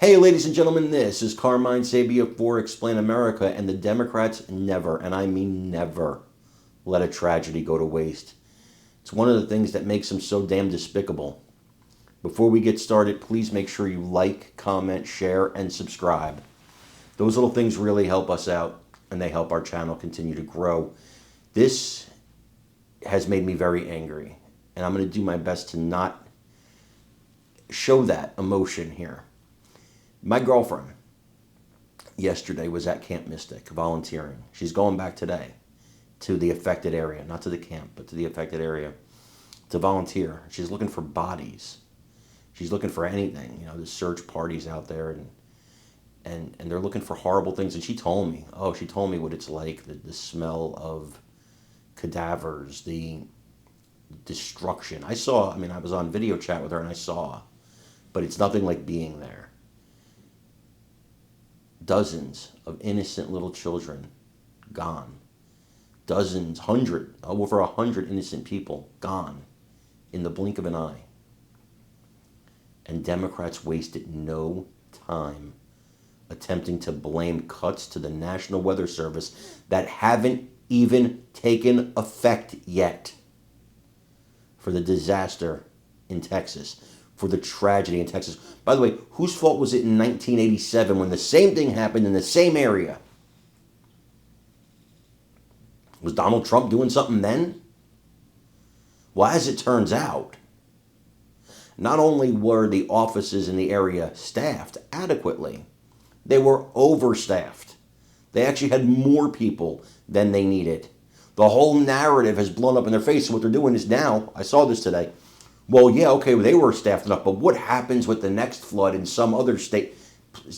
Hey, ladies and gentlemen, this is Carmine Sabia for Explain America, and the Democrats never, and I mean never, let a tragedy go to waste. It's one of the things that makes them so damn despicable. Before we get started, please make sure you like, comment, share, and subscribe. Those little things really help us out, and they help our channel continue to grow. This has made me very angry, and I'm going to do my best to not show that emotion here. My girlfriend yesterday was at Camp Mystic volunteering. She's going back today to the affected area, not to the camp, but to the affected area to volunteer. She's looking for bodies. She's looking for anything. You know, there's search parties out there, and they're looking for horrible things. And she told me what it's like, the smell of cadavers, the destruction. I was on video chat with her and I saw, but it's nothing like being there. Dozens of innocent little children gone. Dozens, over 100 innocent people gone in the blink of an eye. And Democrats wasted no time attempting to blame cuts to the National Weather Service that haven't even taken effect yet for the disaster in Texas, for the tragedy in Texas. By the way, whose fault was it in 1987 when the same thing happened in the same area? Was Donald Trump doing something then? Well, as it turns out, not only were the offices in the area staffed adequately, they were overstaffed. They actually had more people than they needed. The whole narrative has blown up in their face. So what they're doing is now, I saw this today, well, yeah, okay, they were staffed enough, but what happens with the next flood in some other state?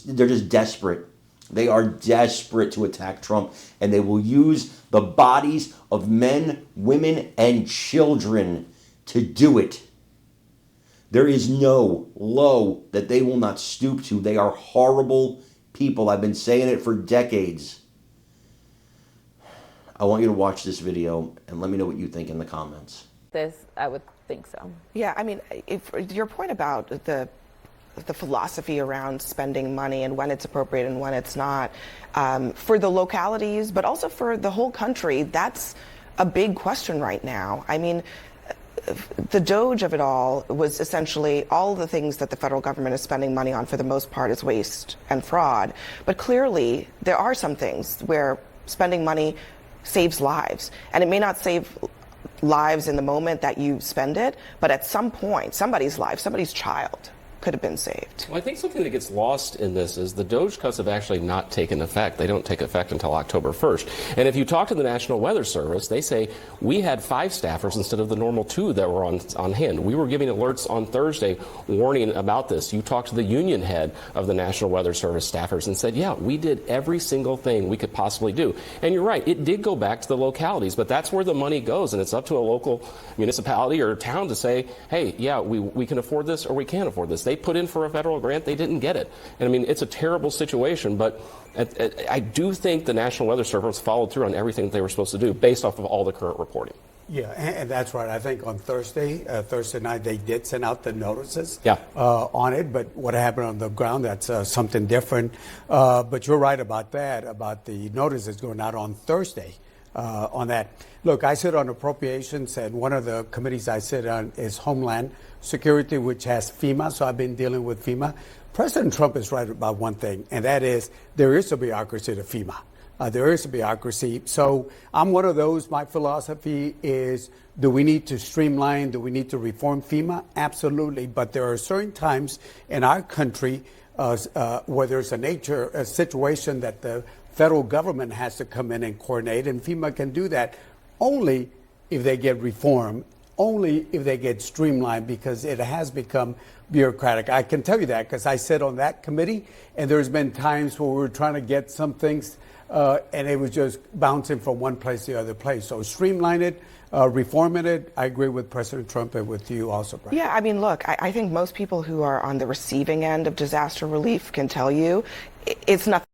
They're just desperate. They are desperate to attack Trump, and they will use the bodies of men, women, and children to do it. There is no low that they will not stoop to. They are horrible people. I've been saying it for decades. I want you to watch this video and let me know what you think in the comments. I would think so. Yeah, I mean, your point about the philosophy around spending money and when it's appropriate and when it's not, for the localities, but also for the whole country, that's a big question right now. I mean, the doge of it all was essentially all the things that the federal government is spending money on for the most part is waste and fraud. But clearly, there are some things where spending money saves lives. And it may not save lives in the moment that you spend it, but at some point, somebody's life, somebody's child could have been saved. Well, I think something that gets lost in this is the Doge cuts have actually not taken effect. They don't take effect until October 1st. And if you talk to the National Weather Service, they say we had 5 staffers instead of the normal 2 that were on hand. We were giving alerts on Thursday warning about this. You talked to the union head of the National Weather Service staffers and said, yeah, we did every single thing we could possibly do. And you're right, it did go back to the localities, but that's where the money goes, and it's up to a local municipality or town to say, hey, yeah, we can afford this or we can't afford this. They put in for a federal grant, they didn't get it. And I mean, it's a terrible situation, but I do think the National Weather Service followed through on everything that they were supposed to do based off of all the current reporting. Yeah, and that's right. I think on Thursday night, they did send out the notices on it, but what happened on the ground, that's something different. But you're right about that, about the notices going out on Thursday. On that. Look, I sit on appropriations, and one of the committees I sit on is Homeland Security, which has FEMA, so I've been dealing with FEMA. President Trump is right about one thing, and that is there is a bureaucracy to FEMA. There is a bureaucracy. So I'm one of those. My philosophy is, do we need to streamline? Do we need to reform FEMA? Absolutely. But there are certain times in our country where there's a situation that the federal government has to come in and coordinate, and FEMA can do that only if they get reformed, only if they get streamlined, because it has become bureaucratic. I can tell you that because I sit on that committee, and there's been times where we were trying to get some things, and it was just bouncing from one place to the other place. So streamline it, reforming it. I agree with President Trump and with you also, Brian. Yeah, I mean, look, I think most people who are on the receiving end of disaster relief can tell you it's nothing.